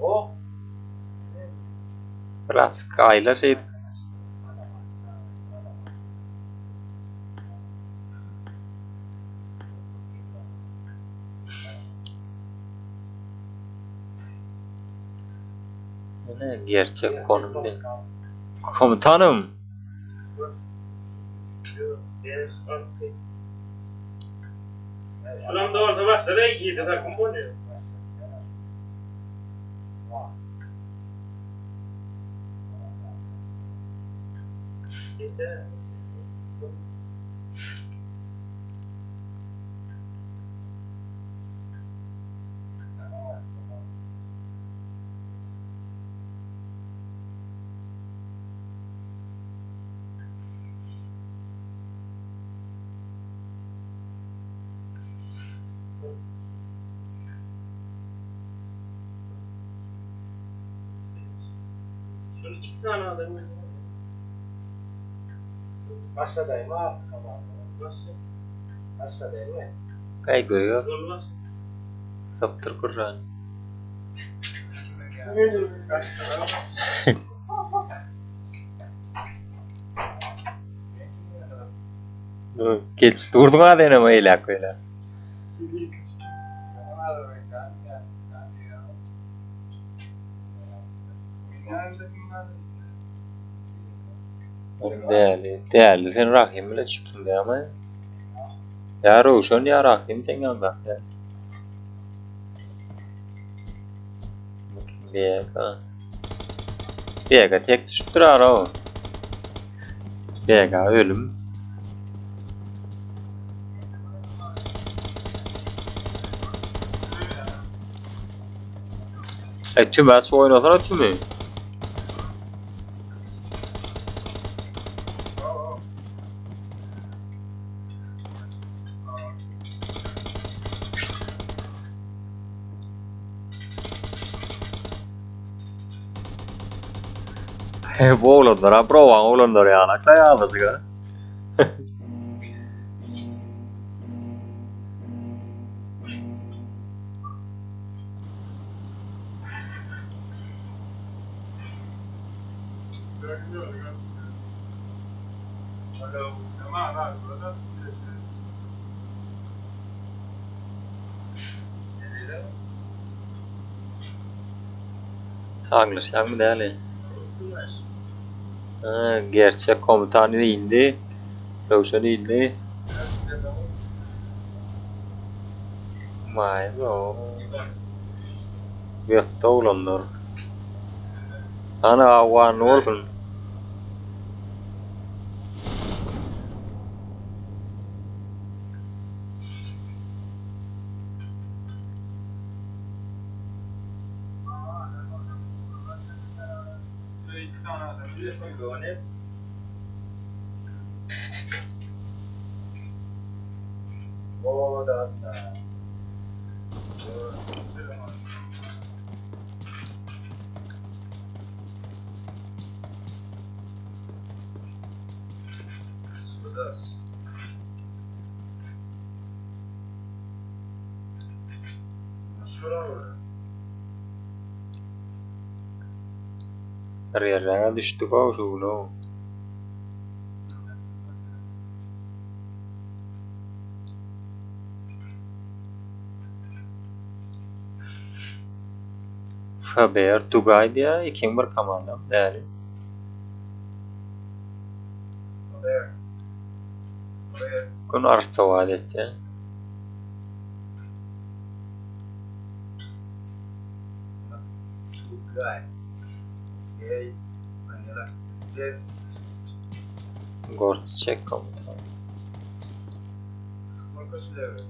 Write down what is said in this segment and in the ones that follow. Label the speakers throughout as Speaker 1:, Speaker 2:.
Speaker 1: O.
Speaker 2: Biraz kayla şey. Ne gerçek konum değil. Komutanım.
Speaker 1: Şuramda orada varsa da iyiydi takım oynuyor. Neyse. Şöyle 2 tane adam. Aşağıdayım ha. Tamam. Nasıl? Aşağıdayım mı?
Speaker 2: Kay görüyor.
Speaker 1: Olmaz.
Speaker 2: Saptır Kur'an. Geç durdun ha deneme ilak öyle. Değerli sen Rahim ile çıktın diye ama ya Ruşen ya Rahim sen yanında ya. Biyaka tek düşüp durar o. Biyaka ölüm. Tüm su oynasana tümü. Bu oğlanlara provan oğlanlar ya anakla yalnız ya. Anlaşılan mı değerli? Ha, gerçek komutanı indi. Ruşen indi. Vay be. Yatta oğlanlar. Ana avan olsun.
Speaker 1: O da.
Speaker 2: Kariyerine düştük o şulo. Haber Tugay diye ikin bir kamandan değerli. Kun arsa vadette.
Speaker 1: Tugay. Okay. Manila. Yes.
Speaker 2: Gort çek komutan.
Speaker 1: Сколько слева?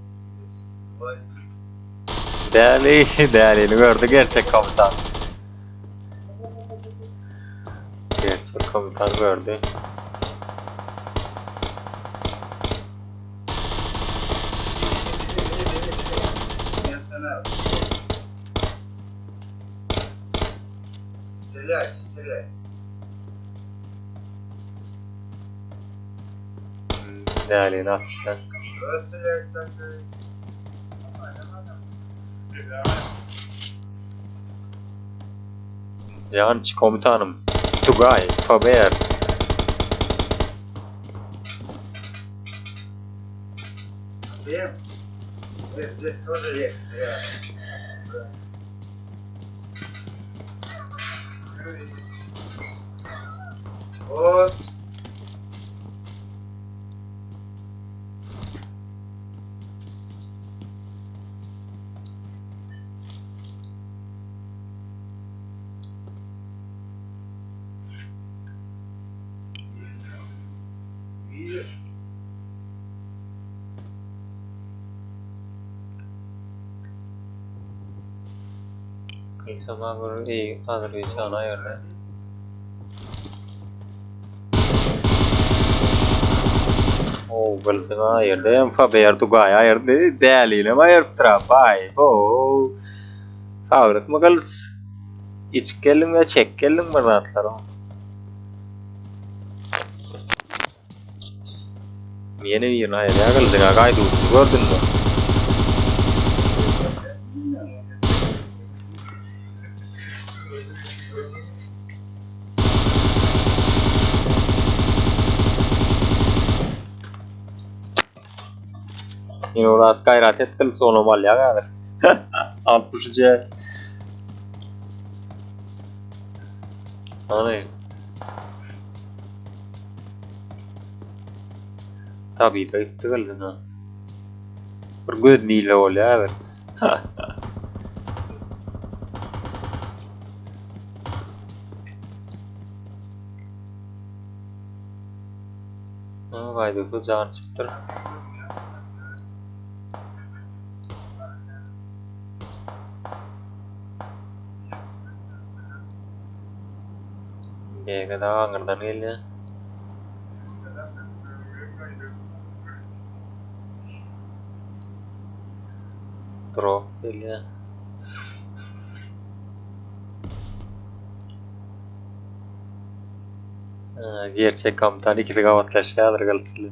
Speaker 2: Değerli gördü gerçek komutan. Gerçek komutan gördü.
Speaker 1: Стреляй, стреляй.
Speaker 2: Değerli ne yaptı?
Speaker 1: Стреляй так же.
Speaker 2: Canç komutanım. Tugay, Faber.
Speaker 1: Где? Здесь тоже есть. Вот. Видишь?
Speaker 2: Kılsama bir iyi hazır bir sana yerde. Oh, kılsama yerde. Faber Tugay yerde. Değerliyle mi ayırttıra? Bay. Oh. Favorit mi kıls? İç gelin ve çek gelin mi rahatlar o? Yeni bir hayır ya kılsına kaydı gördün mü? Yine orası gayret et kıl sonu mal ya kadar. 60 C. Anlayın. Tabii da gitti kılsına. Bir göz değil ol ya. Kaydı bu can çıktı. Gege daha angırdan geliyor. Drop geliyor. Gerçek komutan ikili kavatlaşıyorlar Galatasaray.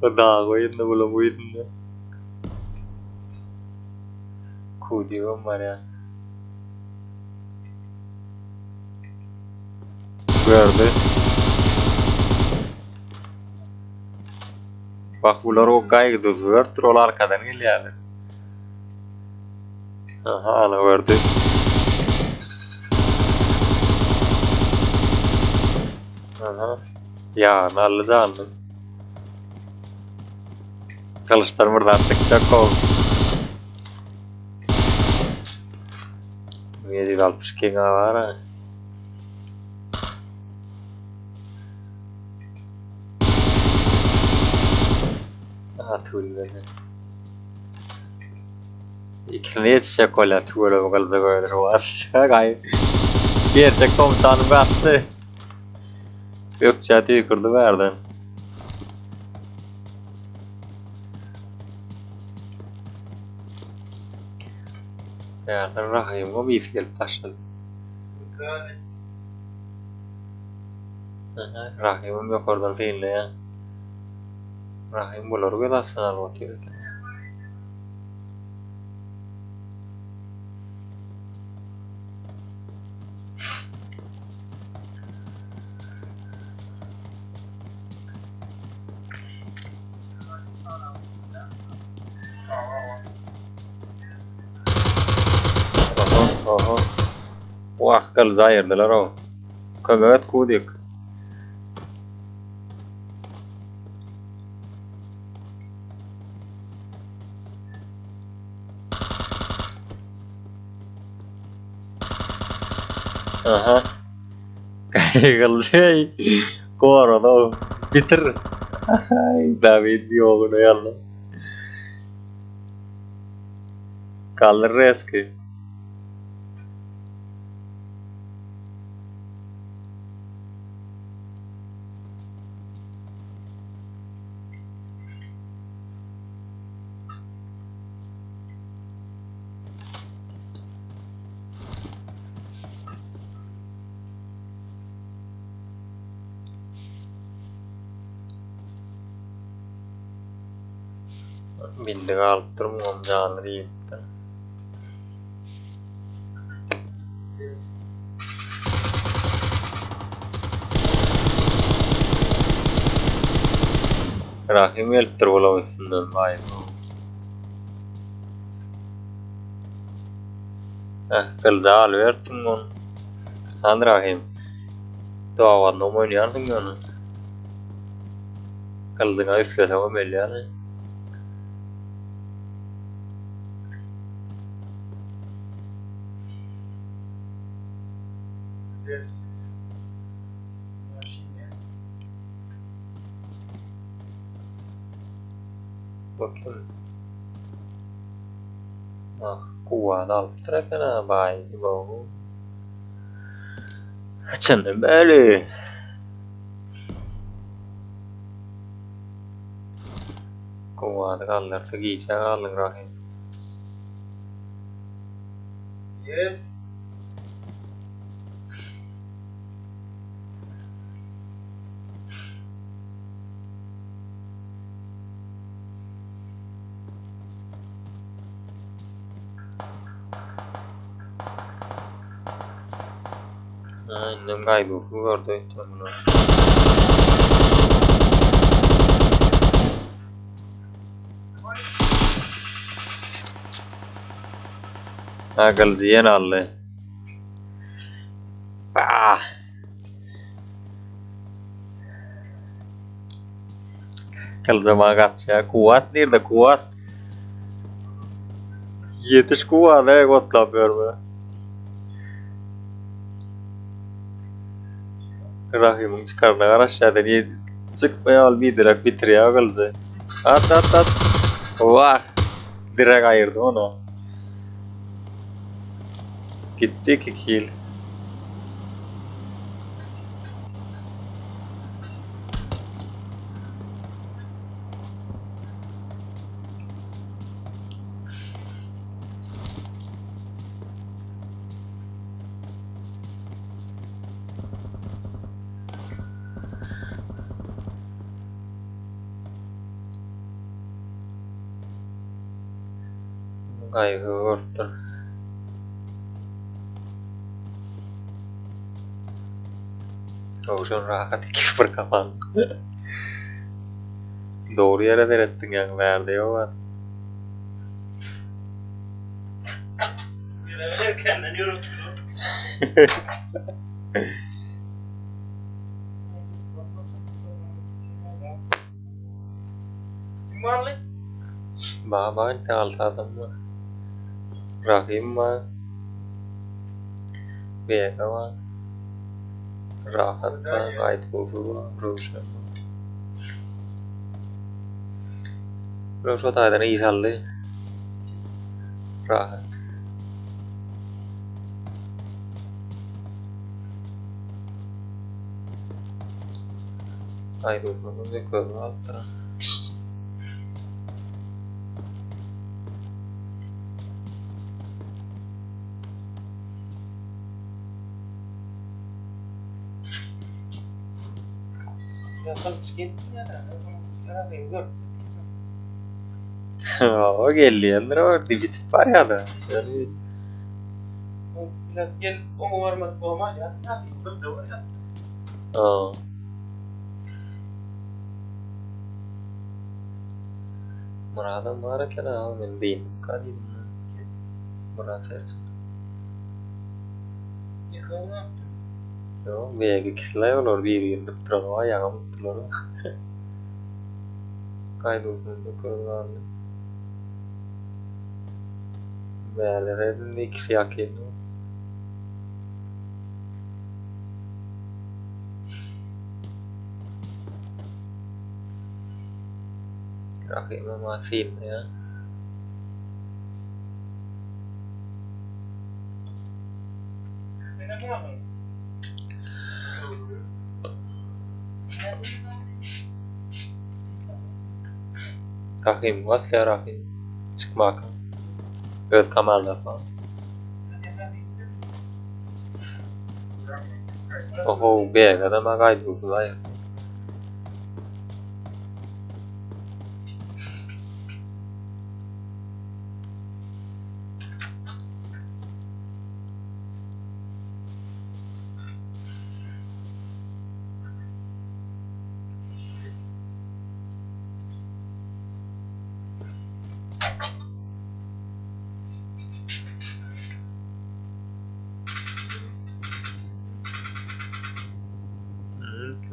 Speaker 2: O daha oyunda bulamaydı. Kudiyorum var ya. Gördü. Bak bunlar o kaydı duzuyor. Troll arkadan geliyor. Aha ana gördü. Aha. Ya nallı canlı. Kılıçlar buradan çıkacak o. 762 var ha. Atul beni. İkili yetişecek öyle atul bakalım da böyle var. Gay. Gerçek komutanım kaçtı. Yok çatı yukarıda verdim. Yerden rahim o bir gelip başladı. Rahimim yok oradan değil ya. Rahim bulur bir aslan alvatıyor. Oho. Wah kal zayırdılar o. Kagat kudik. Aha. Kal şey. Koro da bitir. David yok ne yalla. Kalır reski. Bindik alıp durmuyorum canlı değil. Rahim eliptir olamasından vay. Kılza alıverdim onu. Han Rahim. Doğavanla oynayardın ya onu. Kıldığına üflese o belli yani.
Speaker 1: Здесь машине.
Speaker 2: Bakayım. Ah, kuva da alıp bırakana vay bu. Canım böyle. Kuva da kalırsa giyecek alın Rahim.
Speaker 1: Есть.
Speaker 2: Annem kayboldu gördü bunu. Akıl ziyan aldı. Ah. Kıl zaman kaçya kuat nerede kuat? Yetiş kuat da kotlapıyor bu. Rahim'in çıkarına kadar aşağıda niye çıkmaya al bir direkt bitiriyor kılcı. At at at. Vah. Direkt ayırdı onu. Gitti 2 kill. Kaygı ortadır. Oğuzhan rahat 2-0 kapan. Doğru yere verettin yani verdi o var.
Speaker 3: Kendini yorultuyor. Kim var lan?
Speaker 2: Baba inte altı adam var. Rahim var. Vega var. Rahat var. Gayet bozulu var. Ruşa var. Ruşa taydan iyi sallı. Rahat. Ay bozulu bir kolu altta.
Speaker 3: Ya sen çıkayım ya. Ya ben gör.
Speaker 2: O geldi yanlara var. Bitip var ya da. Yani
Speaker 3: Biraz gel onu varmak olmaz ya. Ne yapayım? Böyle var ya.
Speaker 2: aa. Murat'ın var ki na ben benim kadim. Murat sersin.
Speaker 3: Yıkayın ne yaptın?
Speaker 2: Yo, Vega kişiler olur bir yerinde duran ayağım tutulur. Kaybolduğunda kurbandı. Değerlerin de ikisi hak ediyor. Rahim'e masayım ya.
Speaker 3: Ne yapalım?
Speaker 2: Rahim was ya Rahim. Çıkmak. Öz kamerler falan. Oho bir adama kayboldular ya.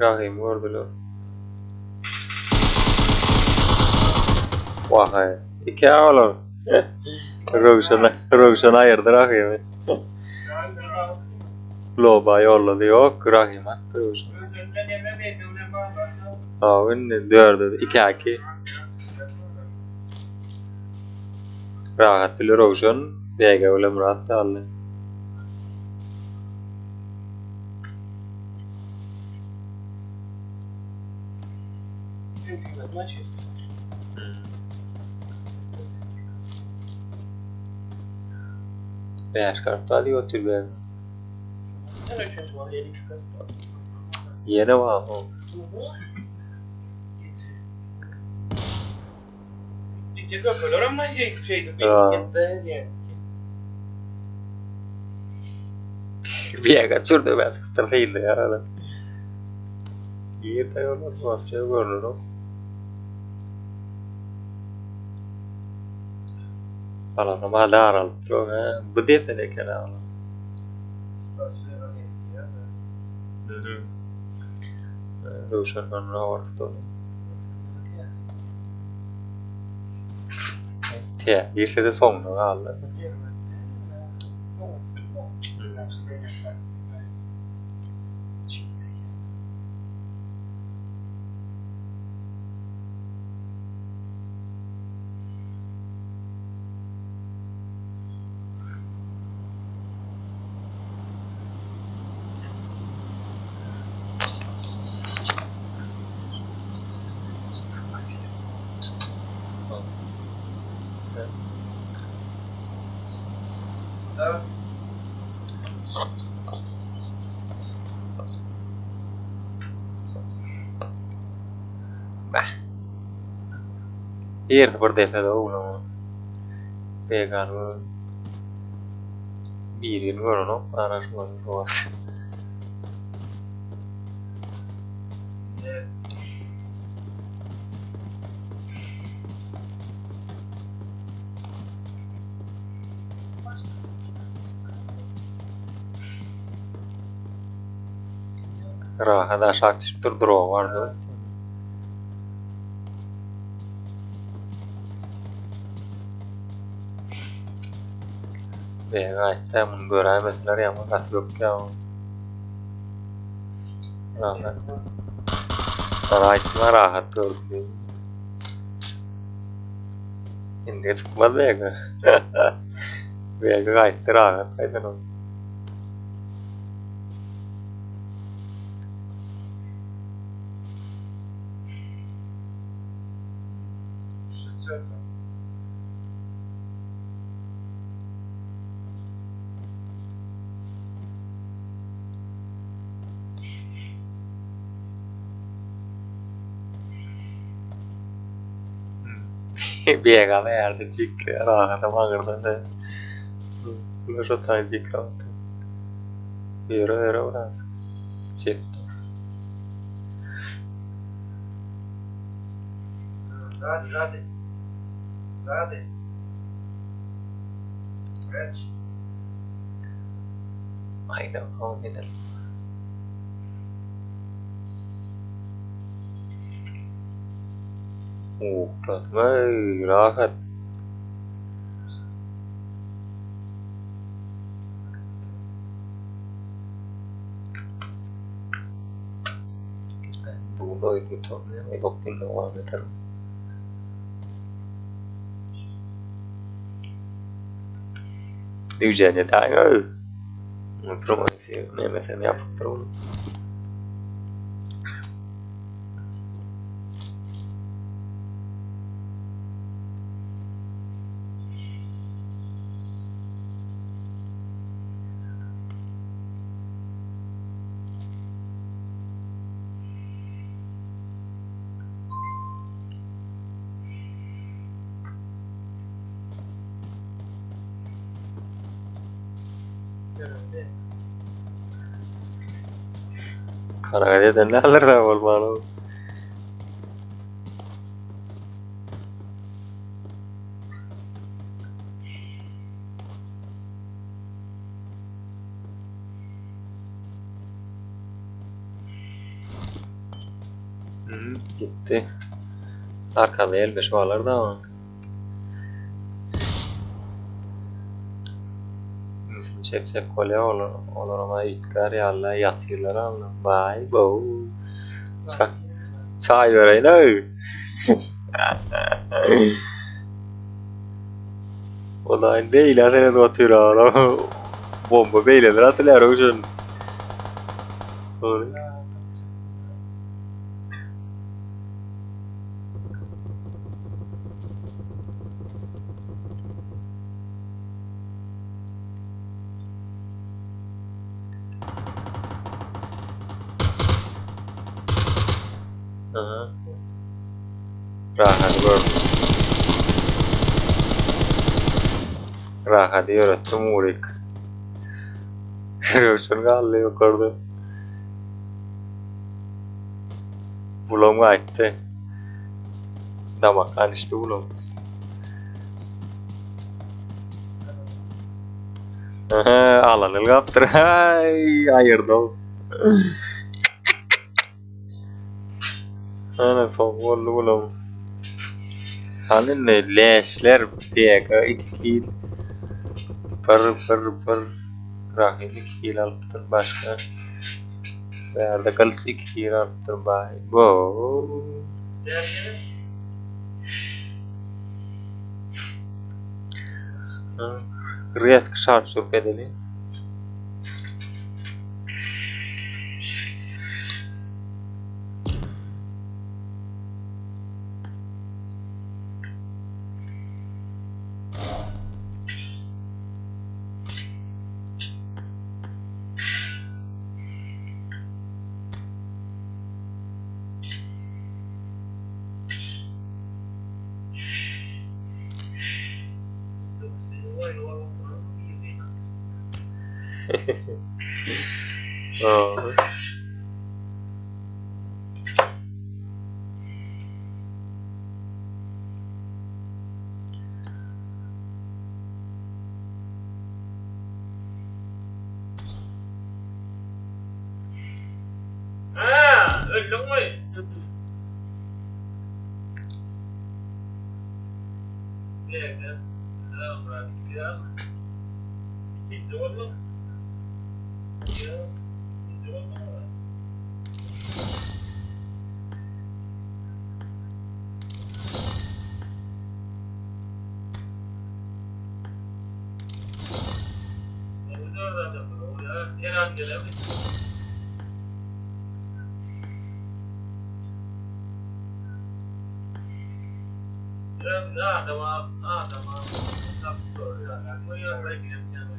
Speaker 2: Rahim gördüler. Vay. İki ağlar. Rövşen ayırdı Rahim'i. Loba yolladı yok. Rahim attı Rövşen. Avin dördü. 2-2. Rahat dili Rövşen. Bega ölüm rahat aldı. Beş kartı alıyor götür be. Yine var o. Bega çurdu ben sıkıntı değildi ya. İyi de yollar var. Şey görünür o. Falan ama daha aralık yok ha. Bu değil de ne kadar aralık.
Speaker 1: Stasera niente.
Speaker 2: Rövşen ben rahat oldu. Te, gilse de sången alla.
Speaker 1: Da.
Speaker 2: Eerst wordt even de uno. Pegar birin görün o. Araştırmanın var. Rahat aşağı çıktır draw vardı. Ve gayet de bunu göremezler ya ama kat yok ya. Rahat. Rahat gördü. Şimdi çıkmadı ya. Ve gayet de rahat. Haydi o. Biega verde chica, rahat magırda da. Lo so tanti cante. Vero razzo. Certo.
Speaker 1: Zade. Zade. Reç.
Speaker 2: Hayda, olmadı. Vay, rahat. Bunu uygulamaya ve vaktin devam ederim. Düzeni daha iyi. Promosyon, ne mesela yapıp durun. Karagaya ne alır olmalı. Gitti. Arkada elbeş varlar da ama. Bizim çek kolye olur ama itkar yalla yatırlar anla. Vay bo. Çay vereyim ay. O da aynı değil ha seni de atıyor ağla. Bomba beyledir atırlar o için. Öyle. Aha. Rahat gördüm. Rahat öğrettim Murik. Rövşün galli yukarıda. Bulam aytti. Damakkan işte bulam. Aha, alanıl kaptır. Ay, ayırdım. Ana son gollu bulam. Hani ne leşler teka 2 kill. Per rahim 2 kill alıptır başka. Verdi kalıç 2 kill alıptır bay. Bo. Riyask şart sur pedeli. Oh.
Speaker 3: Öldün mü? Nerede? Tamam bırak. Ya. Hiç oldu. Ya. Hiç oldu mu? Ne orada da bu ya? Her an gelebilir. Adama kaptır ya. Bu yanına girip yanına.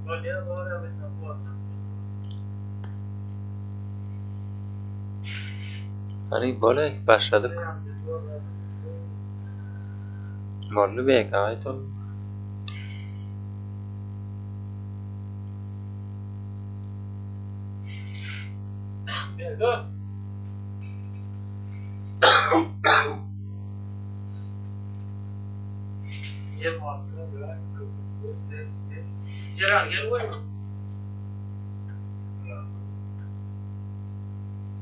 Speaker 3: Oraya doğru bir kapı.
Speaker 2: Hani böyle başladık. Morlu bir ait oldu.
Speaker 3: Dur. Yem hakkında böyle ses. Gel koy mu?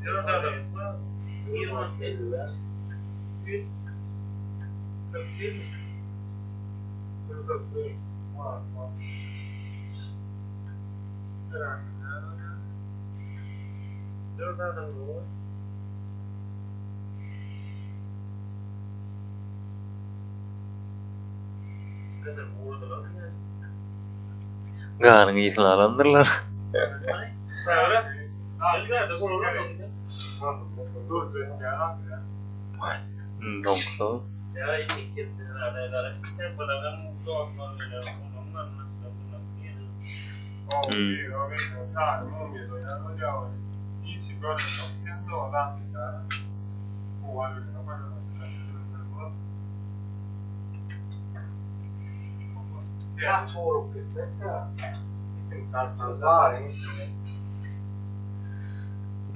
Speaker 3: Yok da. 20 50. 100. 40. Var. Yok da bu.
Speaker 2: Ganın iyisini alandırlar. Nokta.
Speaker 1: Ja, två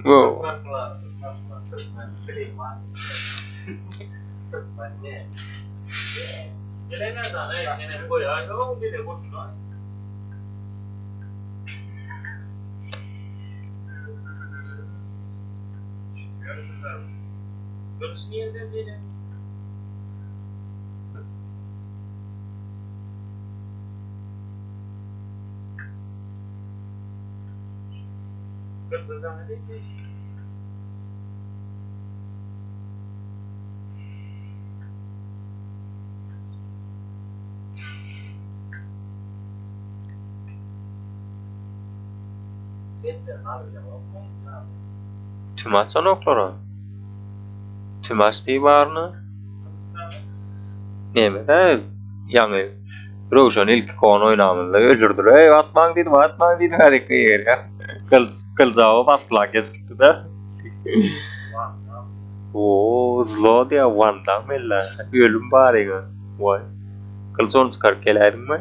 Speaker 2: Wow.
Speaker 3: Gelen nereden? Yine bir koyar. Yok bir de boşuna. Kılıç niye de böyle? Kılıç zaman değil mi?
Speaker 1: Setlerin abi ya. Bakmayın abi.
Speaker 2: Tümaçsan oklara. Tümaç diye barını. Nemede yani Roshan ilk konu oynamında öldürdür. Atman dedi harika yer ya. Kılzağı bastılar kesikti de.
Speaker 1: Var abi.
Speaker 2: Oo, zlo diye Van Damme ölüm bari ya. Vay. Kılson çıkar geleydin mi?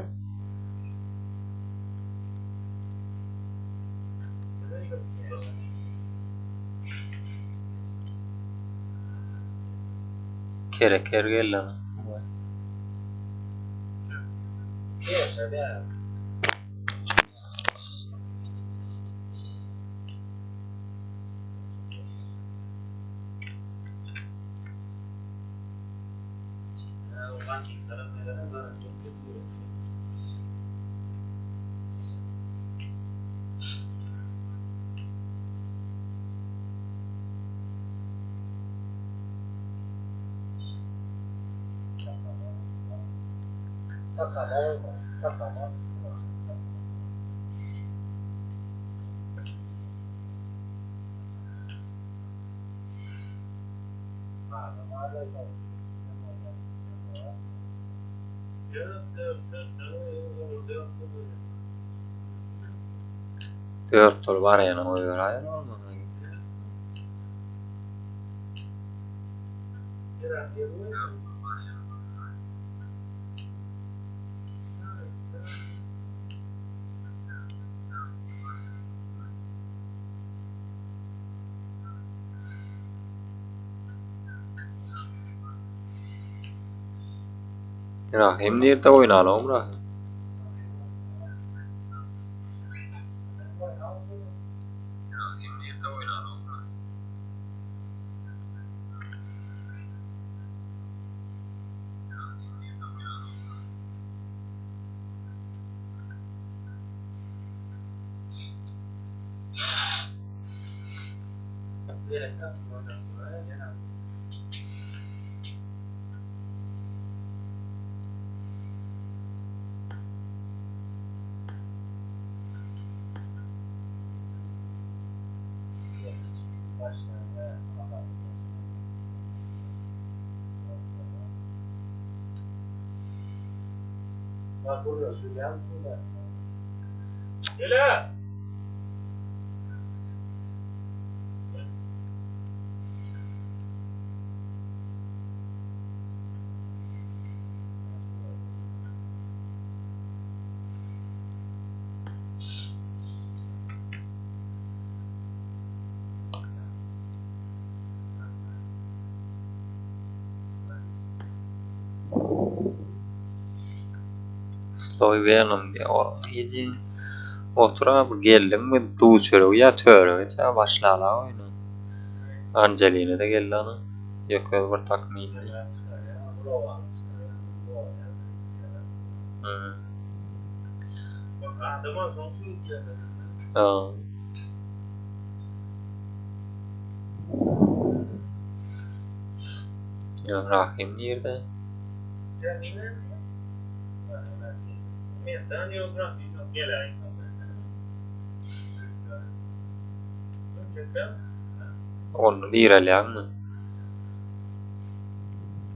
Speaker 2: Kerek gel lan.
Speaker 1: Yes, I did. Takama.
Speaker 2: Dört tur var yani o göre ayır olmadı. Rahim nerede oynayalım Rahim?
Speaker 1: Bak burada şu yan burada.
Speaker 3: Gel.
Speaker 2: Sloy beğendim diye o iyice oturup geldim mi duçuru ya törü ça başlala oyunu. Angelina da geldi ana. Yok bir takım indi. Hı.
Speaker 3: Adama sonsuz ihtiyacı.
Speaker 2: Ha. Ya Rahim nerede? Onu direleyen mi?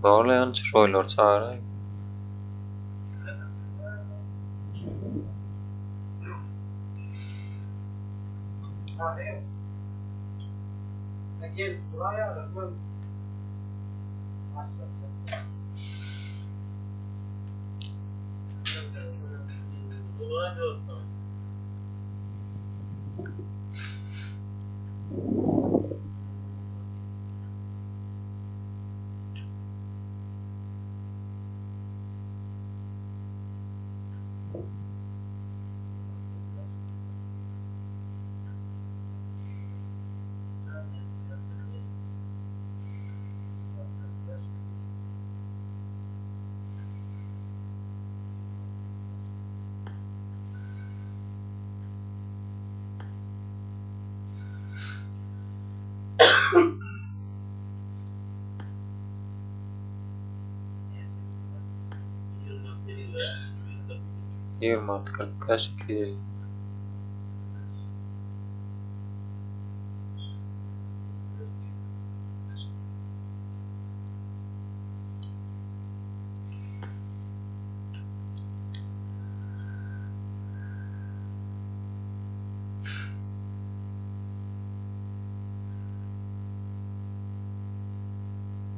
Speaker 2: Bağlayan şoylar çağırayım.
Speaker 1: Abi. Gel buraya da ben başlatacağım.
Speaker 2: 26-40 kaç ki?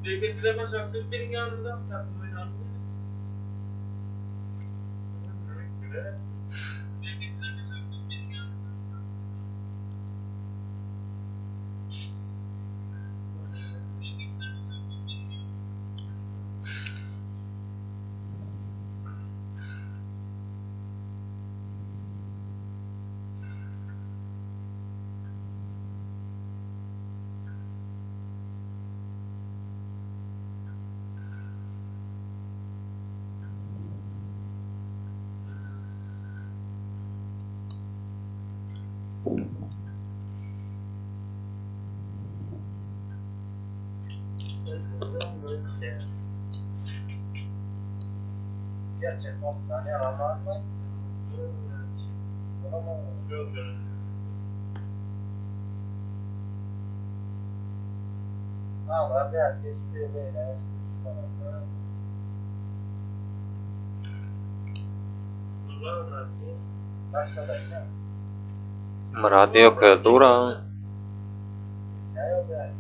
Speaker 3: Bekletileme şartı bir yanında mı takım oynandı?
Speaker 1: Gerçekten bir tane yalan mı? Ama
Speaker 3: Yok yok.
Speaker 1: ama herkes birbirine düşman.
Speaker 3: Bunlar var.
Speaker 1: Başka da ne?
Speaker 2: Radyo Kultura.
Speaker 1: Sen yok yani.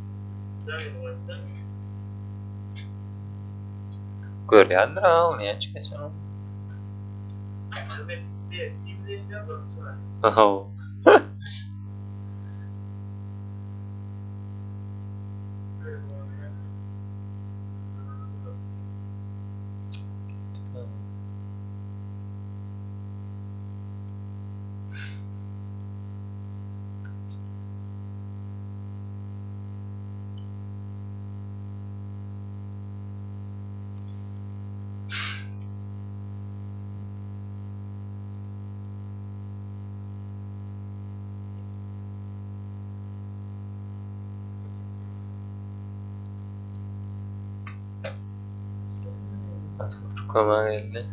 Speaker 3: Güzel bir oyunda.
Speaker 2: Görüyordur ha onu ya çıkıyorsun.
Speaker 3: Demek bir kimde işte yapalım sana.
Speaker 2: Aha. Koma geldi.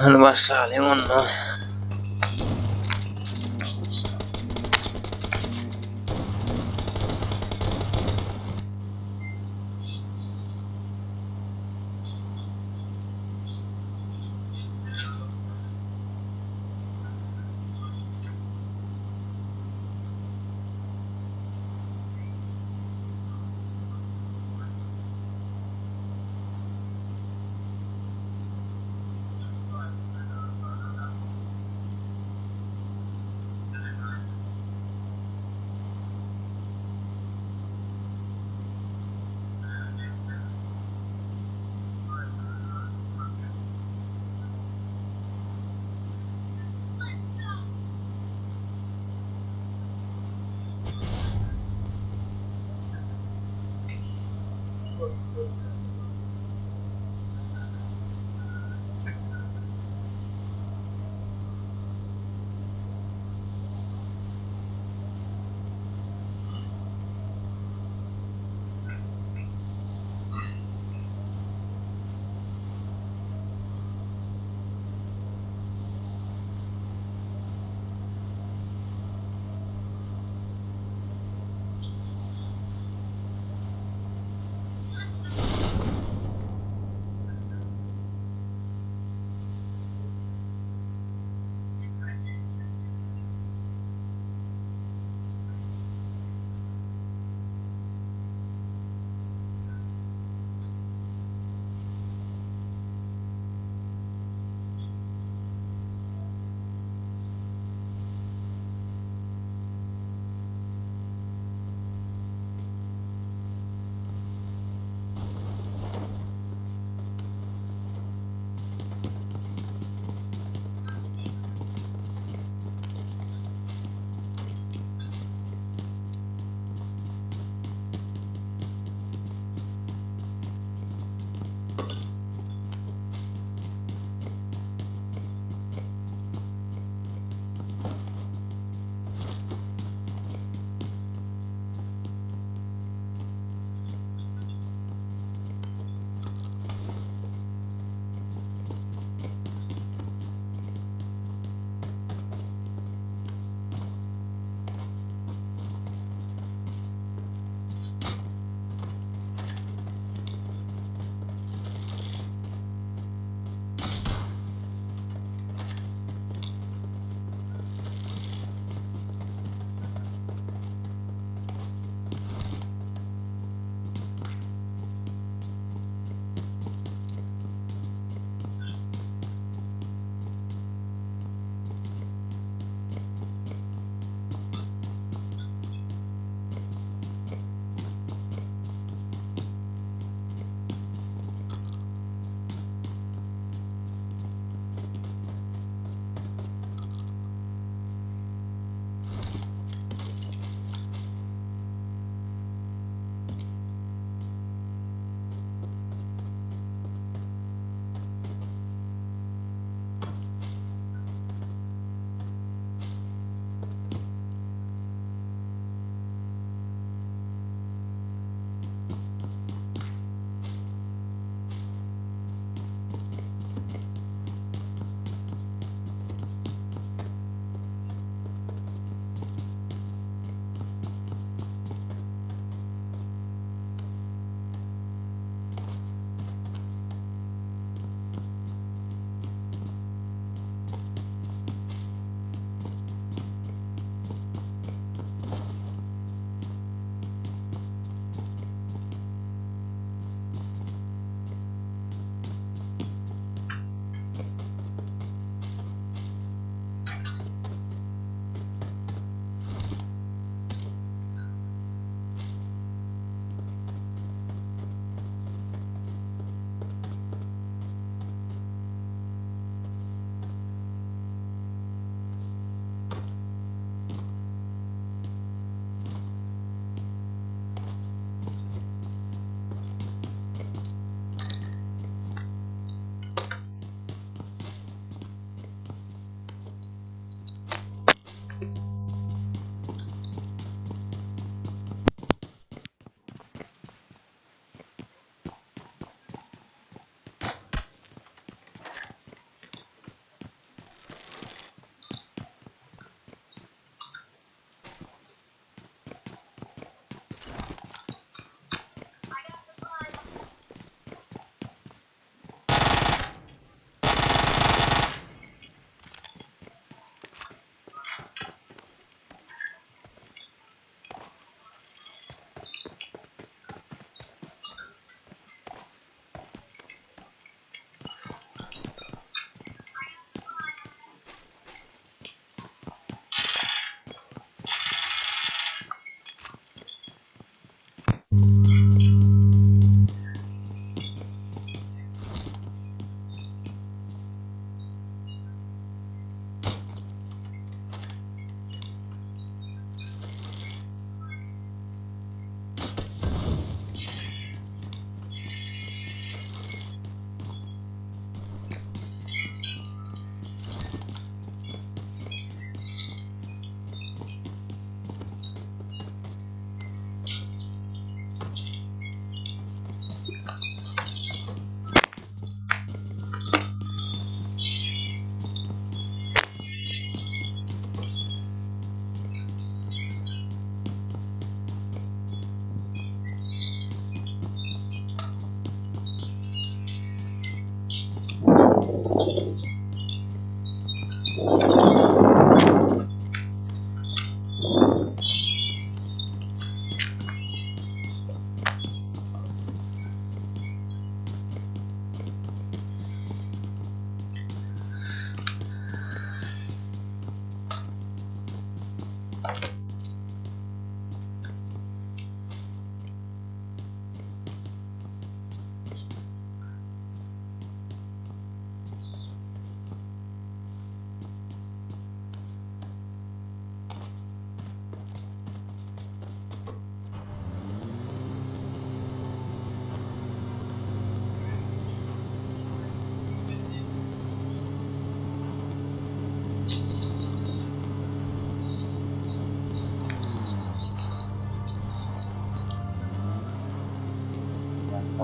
Speaker 2: Hadi başlayalım onunla.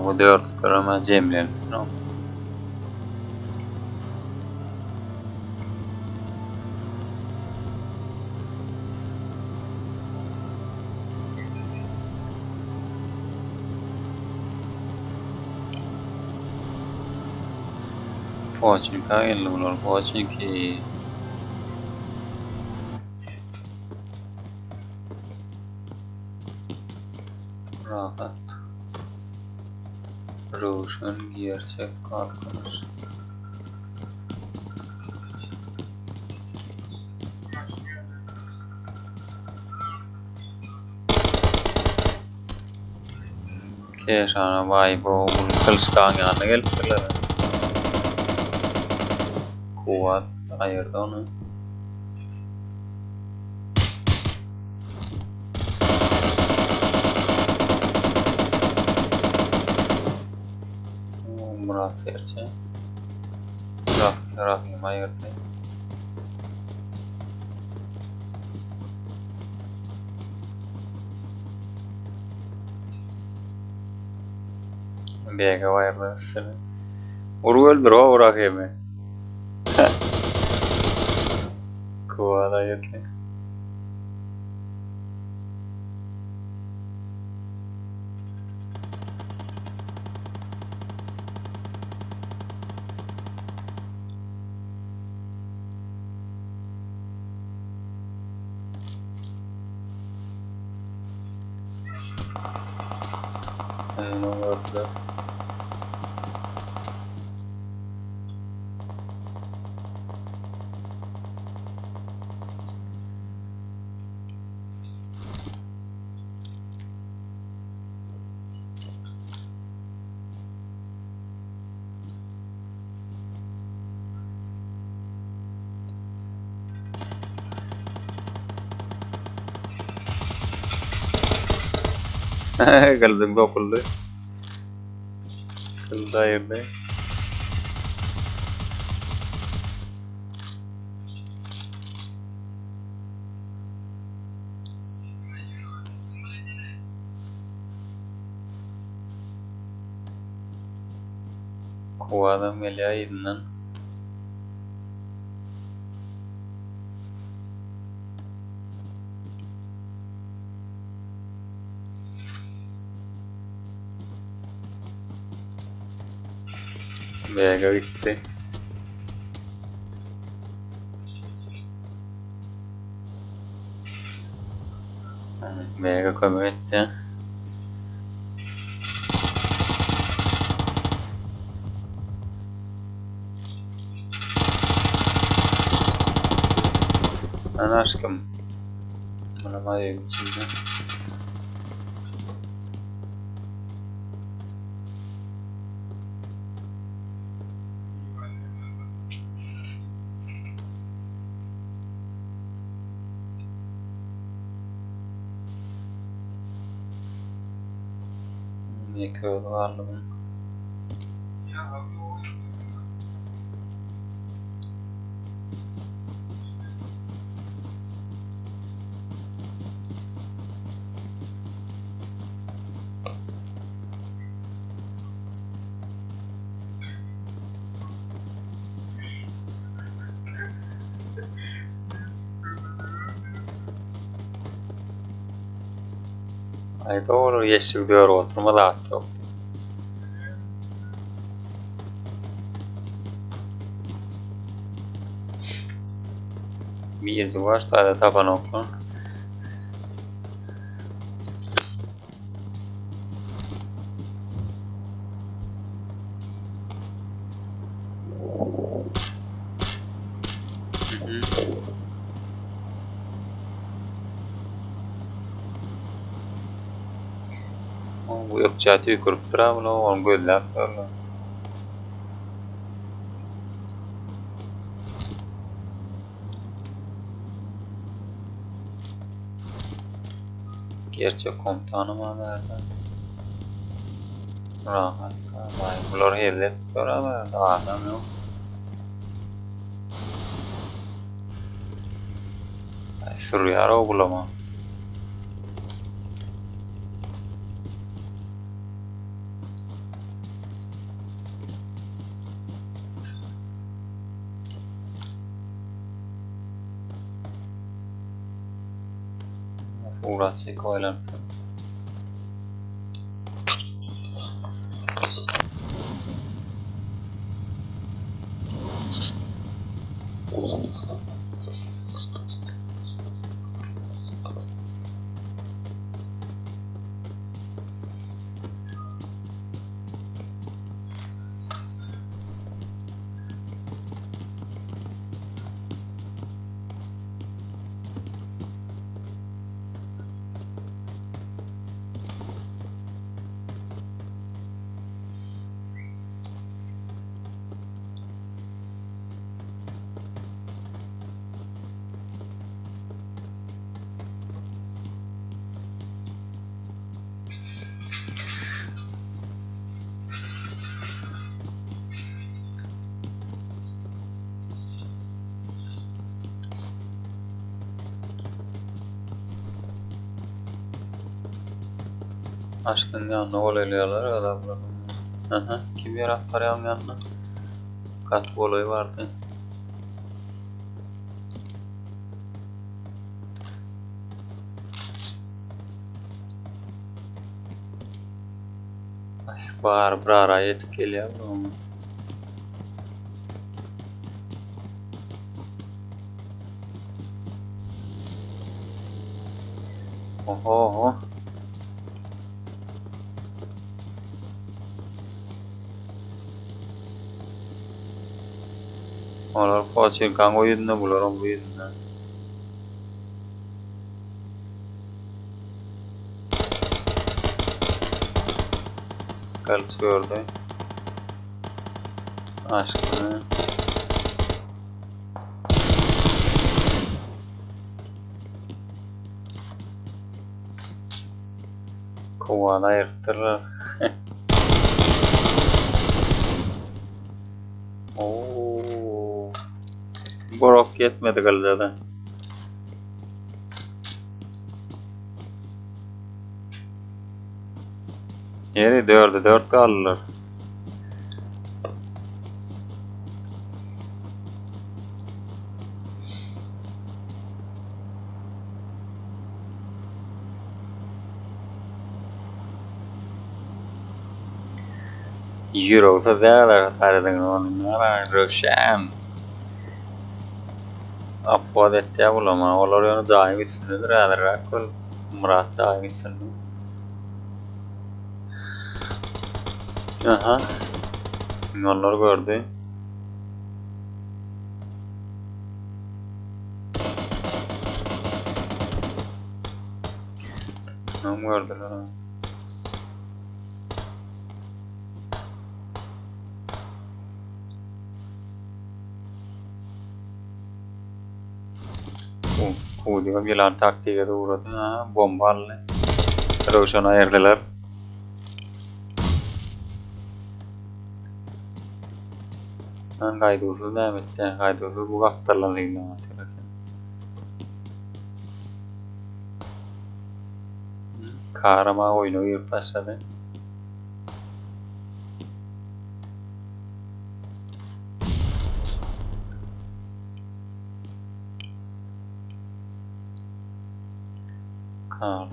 Speaker 2: Bu 4 grama cemlenmiş. No? Pochinka ellular pochinki rahat Roshan gear check kalkınır. Keşana vay bu kılıçtan yanına geldiler. Kuvat ayırdı onu. Murat Ferçe. Rahim ayırdı. Bega ayırdı seni. Uru öldür o Rahim'i. Kuvat ayırdı. Ne oldu? Kaldım kapıldı. Kılda yerde. Kuvada melya idinden. Vega gitti. Vega come gitti. Lan aşkım. Bana maya geçildi. Yıkıyordu varlığını. Ai doğru yeşil diyor oturma da yok. Bir izi başladı taban okun. Bu yok çatı yukarıp duram lo on gözler lo. Gerçek komutanım haberden. Rahat. Vay, bular hevlet beraber adam yok. Sürüyor o bulama. Uğraşacak oylan. Aşkın yanına olaylar adamlar. Aha, kim yarat parayalım yanına? Kat bu olayı vardı. Ay, bağır brara yetik geliyor mu? Oho. Onlar pochin kang oyununa bulurum bu yüzden. Kalıç gördü. Aşkını. Kovana yırtırlar. Oo. Borok yetmedi galiba. Yeri 4'e 4 kaldılar. Euro فزالا Tardegona Roshan Appo dettiya bulama oloriano caymi sinnedir adrakol Murat caymi sinnu Aha Onları gördü. Ne gördüler ha? Diyor yılan taktiğe de uğradı ha bombalı. Roshan'ı ayırdılar. Kaydosu devam etti. Kaydosu bu aktarlarıyla atıyor. Kahraman oyunu yurt başladı. Kahraman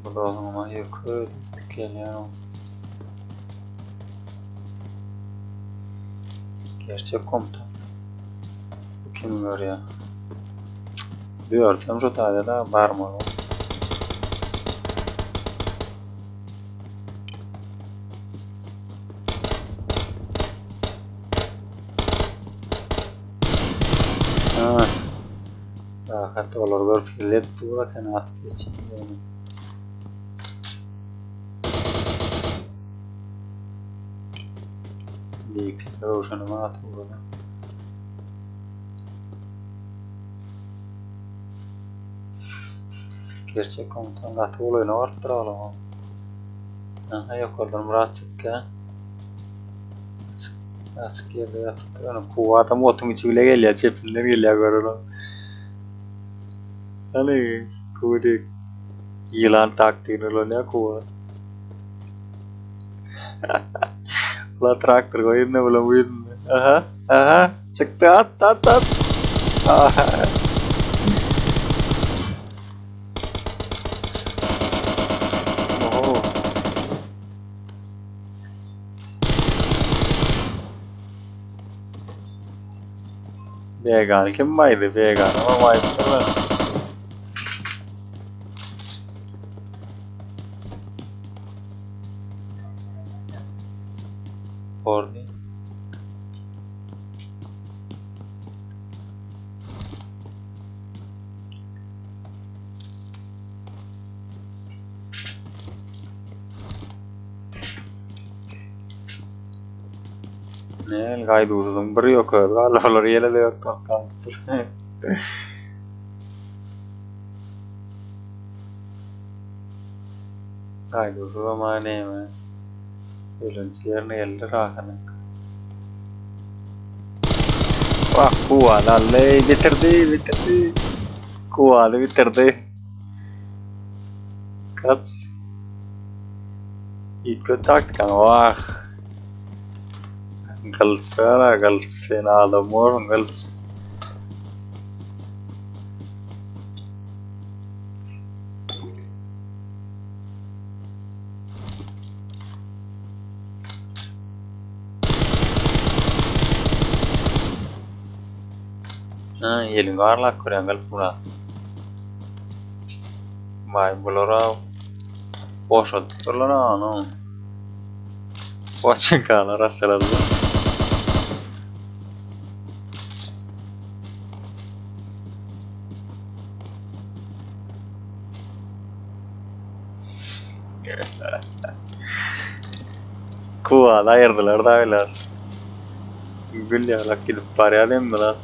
Speaker 2: bu da o zaman yukarı geliyor. Gerçek komutan. Bu kim görüyor? Diyorsam şu tane daha var mı? Ha. Rahat olur bir filip dura kanat geçin. Dik roşanıma atıldı. Gerçek komutan atı olayını arttıralım. Aha yok oradan Murat çıktı. Askerde yatıktı. Onu kuvatam otun içi bile geliyor. Çepinden geliyor görürüm. Hani kuvvet yılan taktiğini öyle kuvat. Ulan traktör koyun ne bulamıyordun. Aha aha çıktı at. Aha. Oho. Vegan kim baydı vegan ama baydılar. Orada. Ne gaydusuzun biri yok öyle. Allah'lar yele de yok kalktır. Gaydusuz ama ne mi? Ölüncülerine gelir ahane. Vah kuvalarla bitirdi. Kuvalı bitirdi. Kaç? İlk kötü taktik ama vah. Gals lena adamor gals. Ha, yelin garlak koyan gals mura. Vay bolora. Boşa tutulana no. Watching kala rastladı. Kuvalı ayırdılar da öyle. Gül yalak gidip parayalım mı lan?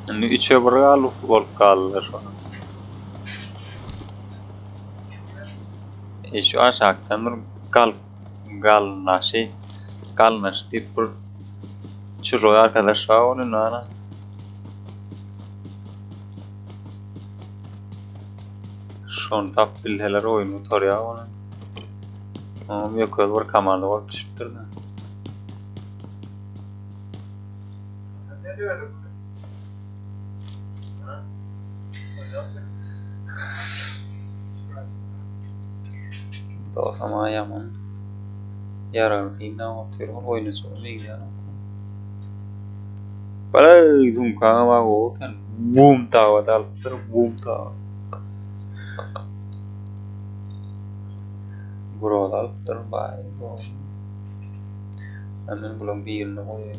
Speaker 2: Ini içe bırakalım volkallar. Şu aşağıdan gal naşti pur çürüyor arkadaşlar onun ana. Şon tapilheler oyunu torya onun. Yok var kamanda var çıktırdı.
Speaker 1: Ne diyorum?
Speaker 2: Todo sama yaman. Yarar fina oturuyor oyunu sonra gidiyor. Para dùng cả ba gỗ kan boom tàu ta boom tàu. Buralar terbaik. Amin belum biar noy.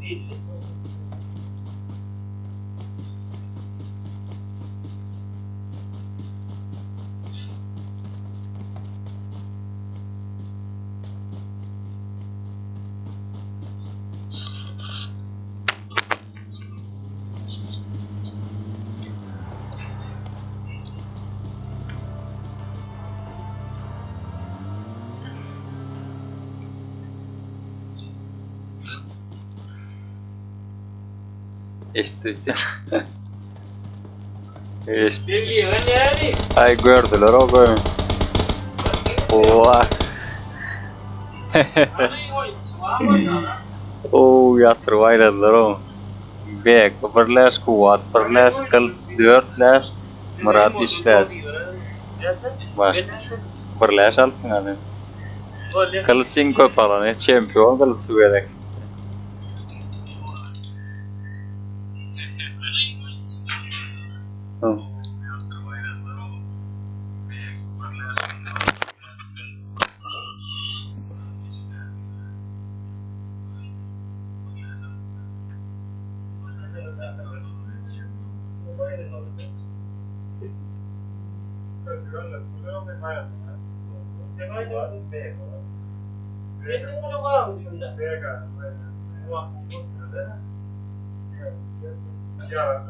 Speaker 3: Lille.
Speaker 2: Istuit. Ees.
Speaker 3: Peki, yani.
Speaker 2: Ai gördüler o böyle. Oha. Oo yatırıp ayladılar o. Bek, birleş kuvat, birleş kılıç, dörtleş, Murat işleş. Baş. Birleş altın hani. Kılıçın köp alan, şampiyon kılıç vererek. Hı.
Speaker 1: Ja,